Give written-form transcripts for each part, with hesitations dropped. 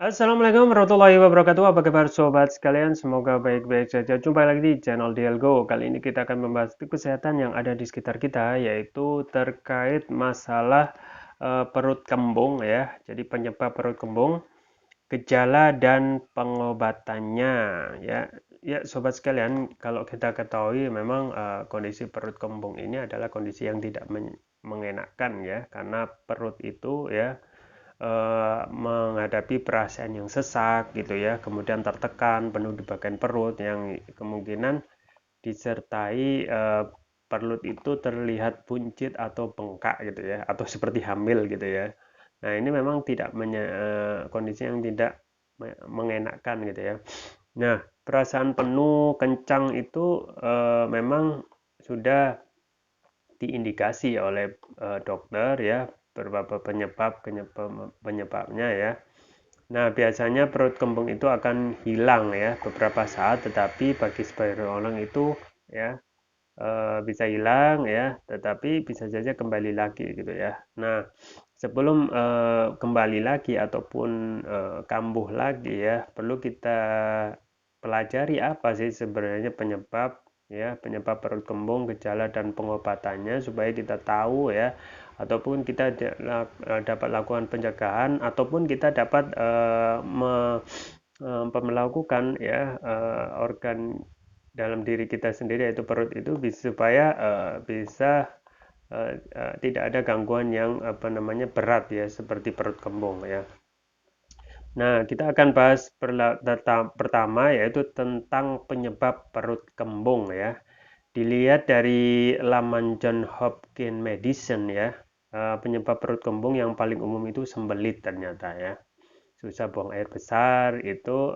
Assalamualaikum warahmatullahi wabarakatuh. Apa kabar sobat sekalian? Semoga baik-baik saja. Jumpa lagi di channel Dialgo. Kali ini kita akan membahas kesehatan yang ada di sekitar kita, yaitu terkait masalah perut kembung ya. Jadi penyebab perut kembung, gejala dan pengobatannya ya. Ya, sobat sekalian, kalau kita ketahui memang kondisi perut kembung ini adalah kondisi yang tidak mengenakan ya, karena perut itu ya menghadapi perasaan yang sesak gitu ya, kemudian tertekan penuh di bagian perut yang kemungkinan disertai perut itu terlihat buncit atau bengkak gitu ya, atau seperti hamil gitu ya. Nah, ini memang tidak kondisi yang tidak mengenakan gitu ya. Nah, perasaan penuh kencang itu memang sudah diindikasi oleh dokter ya, beberapa penyebabnya ya. Nah, biasanya perut kembung itu akan hilang ya beberapa saat, tetapi bagi sebagian orang itu ya bisa hilang ya, tetapi bisa saja kembali lagi gitu ya. Nah, sebelum kembali lagi ataupun kambuh lagi ya, perlu kita pelajari apa sih sebenarnya penyebab perut kembung, gejala dan pengobatannya supaya kita tahu ya, ataupun kita dapat lakukan pencegahan ataupun kita dapat melakukan ya organ dalam diri kita sendiri yaitu perut itu supaya bisa tidak ada gangguan yang apa namanya berat ya seperti perut kembung ya. Nah, kita akan bahas pertama yaitu tentang penyebab perut kembung ya. Dilihat dari laman John Hopkins Medicine ya, penyebab perut kembung yang paling umum itu sembelit ternyata ya. Susah buang air besar itu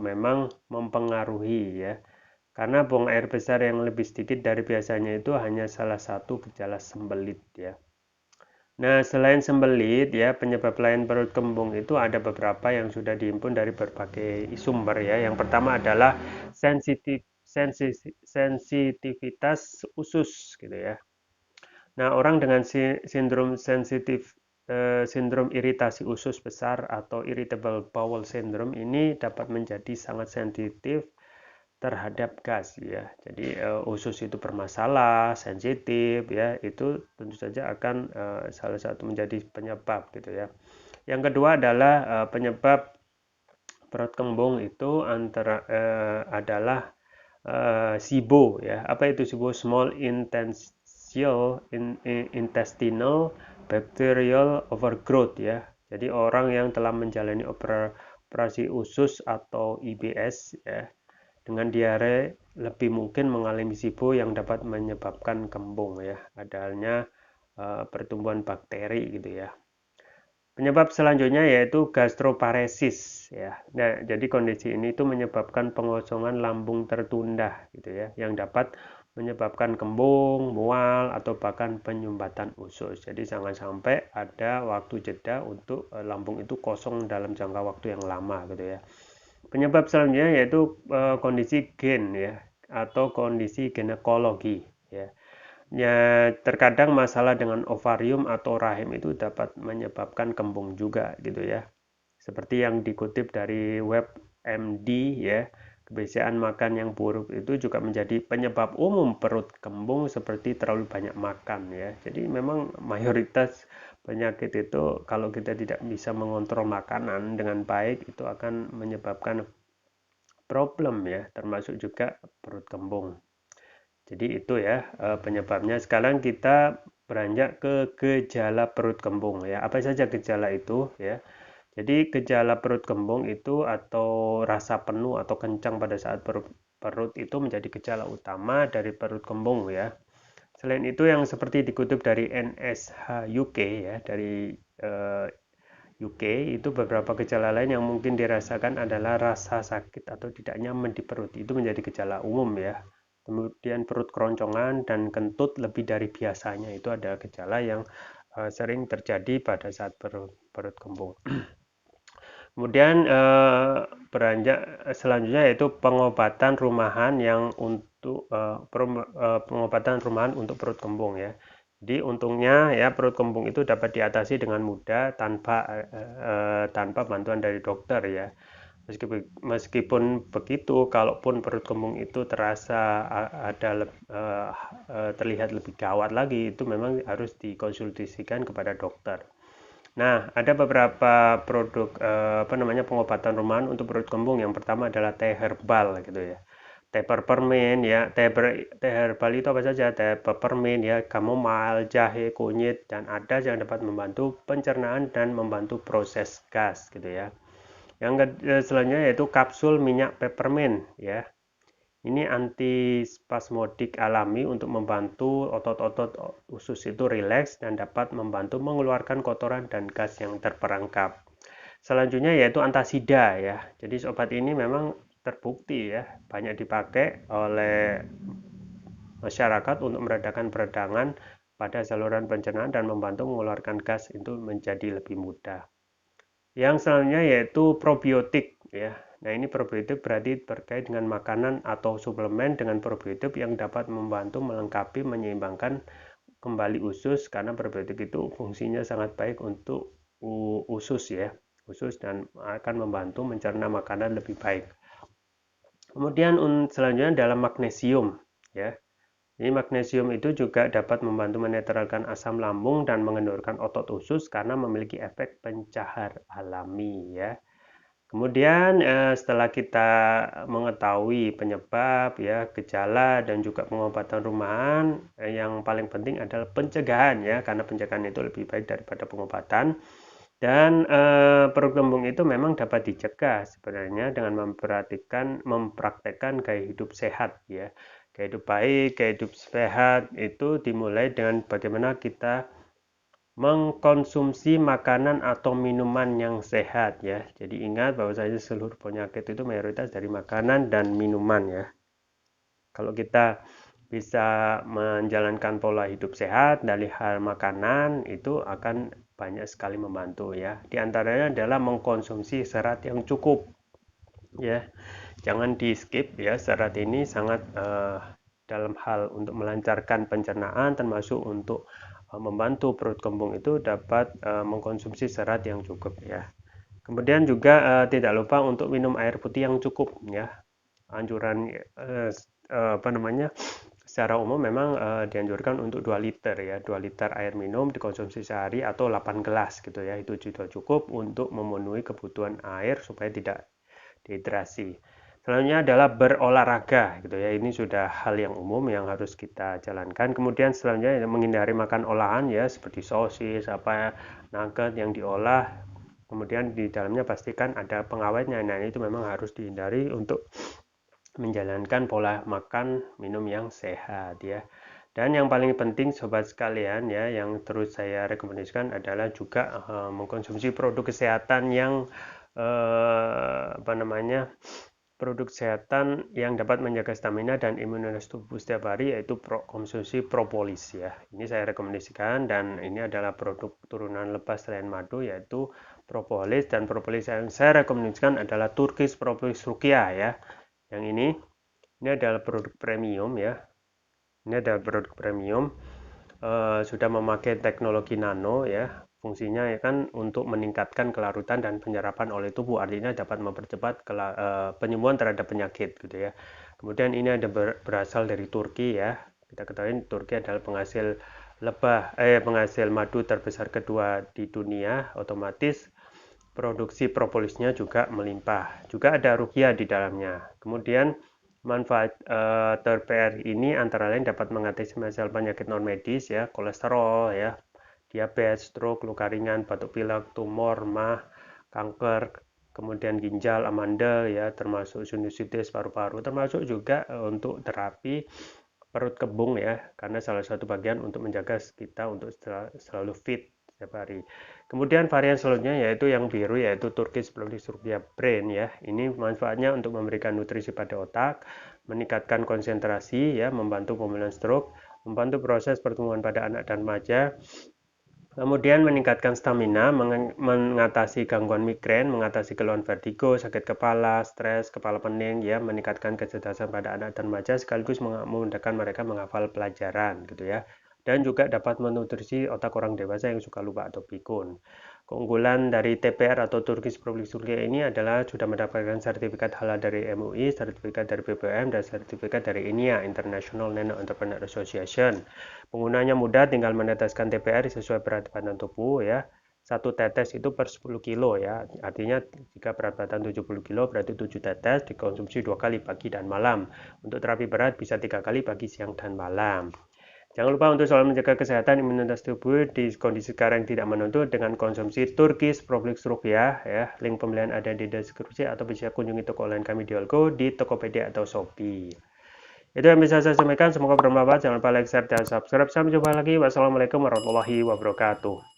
memang mempengaruhi ya. Karena buang air besar yang lebih sedikit dari biasanya itu hanya salah satu gejala sembelit ya. Nah, selain sembelit ya, penyebab lain perut kembung itu ada beberapa yang sudah dihimpun dari berbagai sumber ya. Yang pertama adalah sensitivitas usus gitu ya. Nah, orang dengan sindrom iritasi usus besar atau irritable bowel syndrome ini dapat menjadi sangat sensitif terhadap gas ya. Jadi usus itu bermasalah, sensitif ya, itu tentu saja akan salah satu menjadi penyebab gitu ya. Yang kedua adalah penyebab perut kembung itu adalah SIBO ya. Apa itu SIBO? Small intestinal bacterial overgrowth ya. Jadi orang yang telah menjalani operasi usus atau IBS ya dengan diare lebih mungkin mengalami SIBO yang dapat menyebabkan kembung ya. Adanya pertumbuhan bakteri gitu ya. Penyebab selanjutnya yaitu gastroparesis ya. Nah, jadi kondisi ini itu menyebabkan pengosongan lambung tertunda gitu ya, yang dapat menyebabkan kembung, mual atau bahkan penyumbatan usus. Jadi jangan sampai ada waktu jeda untuk lambung itu kosong dalam jangka waktu yang lama gitu ya. Penyebab selanjutnya yaitu kondisi gen ya atau kondisi ginekologi ya. Ya, terkadang masalah dengan ovarium atau rahim itu dapat menyebabkan kembung juga gitu ya. Seperti yang dikutip dari web MD ya, kebiasaan makan yang buruk itu juga menjadi penyebab umum perut kembung seperti terlalu banyak makan ya. Jadi memang mayoritas penyakit itu kalau kita tidak bisa mengontrol makanan dengan baik itu akan menyebabkan problem ya, termasuk juga perut kembung. Jadi itu ya penyebabnya. Sekarang kita beranjak ke gejala perut kembung ya. Apa saja gejala itu ya? Jadi gejala perut kembung itu atau rasa penuh atau kencang pada saat perut itu menjadi gejala utama dari perut kembung ya. Selain itu yang seperti dikutip dari NSH UK ya, dari UK itu beberapa gejala lain yang mungkin dirasakan adalah rasa sakit atau tidak nyaman di perut. Itu menjadi gejala umum ya. Kemudian perut keroncongan dan kentut lebih dari biasanya. Itu ada gejala yang sering terjadi pada saat perut kembung. Kemudian beranjak selanjutnya yaitu pengobatan rumahan yang untuk pengobatan rumahan untuk perut kembung ya. Jadi untungnya ya perut kembung itu dapat diatasi dengan mudah tanpa bantuan dari dokter ya. Meskipun begitu, kalaupun perut kembung itu terasa terlihat lebih gawat lagi, itu memang harus dikonsultasikan kepada dokter. Nah, ada beberapa produk pengobatan rumahan untuk perut kembung. Yang pertama adalah teh herbal gitu ya. Teh peppermint ya, teh herbal itu apa saja? Teh peppermint ya, chamomile, jahe, kunyit, dan ada yang dapat membantu pencernaan dan membantu proses gas gitu ya. Yang selanjutnya yaitu kapsul minyak peppermint ya. Ini antispasmodik alami untuk membantu otot-otot usus itu rileks dan dapat membantu mengeluarkan kotoran dan gas yang terperangkap. Selanjutnya yaitu antasida ya. Jadi obat ini memang terbukti ya banyak dipakai oleh masyarakat untuk meredakan peradangan pada saluran pencernaan dan membantu mengeluarkan gas itu menjadi lebih mudah. Yang selanjutnya yaitu probiotik ya. Nah, ini probiotik berarti terkait dengan makanan atau suplemen dengan probiotik yang dapat membantu melengkapi menyeimbangkan kembali usus karena probiotik itu fungsinya sangat baik untuk usus ya. Usus dan akan membantu mencerna makanan lebih baik. Kemudian selanjutnya adalah magnesium ya. Ini magnesium itu juga dapat membantu menetralkan asam lambung dan mengendorkan otot usus karena memiliki efek pencahar alami ya. Kemudian setelah kita mengetahui penyebab ya, gejala dan juga pengobatan rumahan, yang paling penting adalah pencegahan ya, karena pencegahan itu lebih baik daripada pengobatan. Dan perut kembung itu memang dapat dicegah sebenarnya dengan mempraktekkan gaya hidup sehat ya. Gaya hidup baik, gaya hidup sehat itu dimulai dengan bagaimana kita mengkonsumsi makanan atau minuman yang sehat ya. Jadi ingat bahwa saja seluruh penyakit itu mayoritas dari makanan dan minuman ya. Kalau kita bisa menjalankan pola hidup sehat dari hal makanan itu akan banyak sekali membantu ya. Di antaranya adalah mengkonsumsi serat yang cukup ya. Jangan di skip ya. Serat ini sangat dalam hal untuk melancarkan pencernaan termasuk untuk membantu perut kembung itu dapat mengkonsumsi serat yang cukup ya. Kemudian juga tidak lupa untuk minum air putih yang cukup ya. Anjuran apa namanya? Secara umum memang dianjurkan untuk 2 liter ya. 2 liter air minum dikonsumsi sehari atau 8 gelas gitu ya. Itu sudah cukup untuk memenuhi kebutuhan air supaya tidak dehidrasi. Selanjutnya adalah berolahraga gitu ya. Ini sudah hal yang umum yang harus kita jalankan. Kemudian selanjutnya menghindari makan olahan ya seperti sosis, nugget yang diolah. Kemudian di dalamnya pastikan ada pengawetnya. Nah, itu memang harus dihindari untuk menjalankan pola makan minum yang sehat ya. Dan yang paling penting sobat sekalian ya, yang terus saya rekomendasikan adalah juga mengkonsumsi produk kesehatan yang produk kesehatan yang dapat menjaga stamina dan imunitas tubuh setiap hari yaitu konsumsi propolis ya. Ini saya rekomendasikan dan ini adalah produk turunan lepas selain madu yaitu propolis, dan propolis yang saya rekomendasikan adalah Turkish Propolis Rukia ya. Yang ini adalah produk premium ya. Ini adalah produk premium sudah memakai teknologi nano ya. Fungsinya ya kan untuk meningkatkan kelarutan dan penyerapan oleh tubuh, artinya dapat mempercepat penyembuhan terhadap penyakit gitu ya. Kemudian ini ada berasal dari Turki ya. Kita ketahui Turki adalah penghasil madu terbesar kedua di dunia, otomatis produksi propolisnya juga melimpah. Juga ada rukia di dalamnya. Kemudian manfaat terpr ini antara lain dapat mengatasi masalah penyakit non medis ya, kolesterol ya, diabetes, stroke, luka ringan, batuk pilek, tumor, mah, kanker, kemudian ginjal, amandel ya, termasuk sinusitis paru-paru, termasuk juga untuk terapi perut kembung ya, karena salah satu bagian untuk menjaga kita untuk selalu fit setiap hari. Kemudian varian selanjutnya yaitu yang biru yaitu Turkish Propolis Rukia Brain ya. Ini manfaatnya untuk memberikan nutrisi pada otak, meningkatkan konsentrasi ya, membantu pemulihan stroke, membantu proses pertumbuhan pada anak dan remaja, kemudian meningkatkan stamina, mengatasi gangguan migrain, mengatasi keluhan vertigo, sakit kepala, stres, kepala pening, ya, meningkatkan kecerdasan pada anak dan remaja, sekaligus memudahkan mereka menghafal pelajaran, gitu ya. dan juga dapat menutrisi otak orang dewasa yang suka lupa atau pikun. Keunggulan dari TPR atau Turkish Public Surgery ini adalah sudah mendapatkan sertifikat halal dari MUI, sertifikat dari BPOM, dan sertifikat dari INIA, International Nano Entrepreneur Association. Penggunanya mudah, tinggal meneteskan TPR sesuai berat badan tubuh ya. Satu tetes itu per 10 kilo ya. Artinya jika berat badan 70 kilo berarti 7 tetes dikonsumsi 2 kali pagi dan malam. Untuk terapi berat bisa 3 kali pagi, siang, dan malam. Jangan lupa untuk selalu menjaga kesehatan imunitas tubuh di kondisi sekarang yang tidak menentu dengan konsumsi Turkish Proflix Rupiah ya. Link pembelian ada di deskripsi atau bisa kunjungi toko online kami di Olgo, di Tokopedia atau Shopee. Itu yang bisa saya sampaikan, semoga bermanfaat. Jangan lupa like, share, dan subscribe. Sampai jumpa lagi. Wassalamualaikum warahmatullahi wabarakatuh.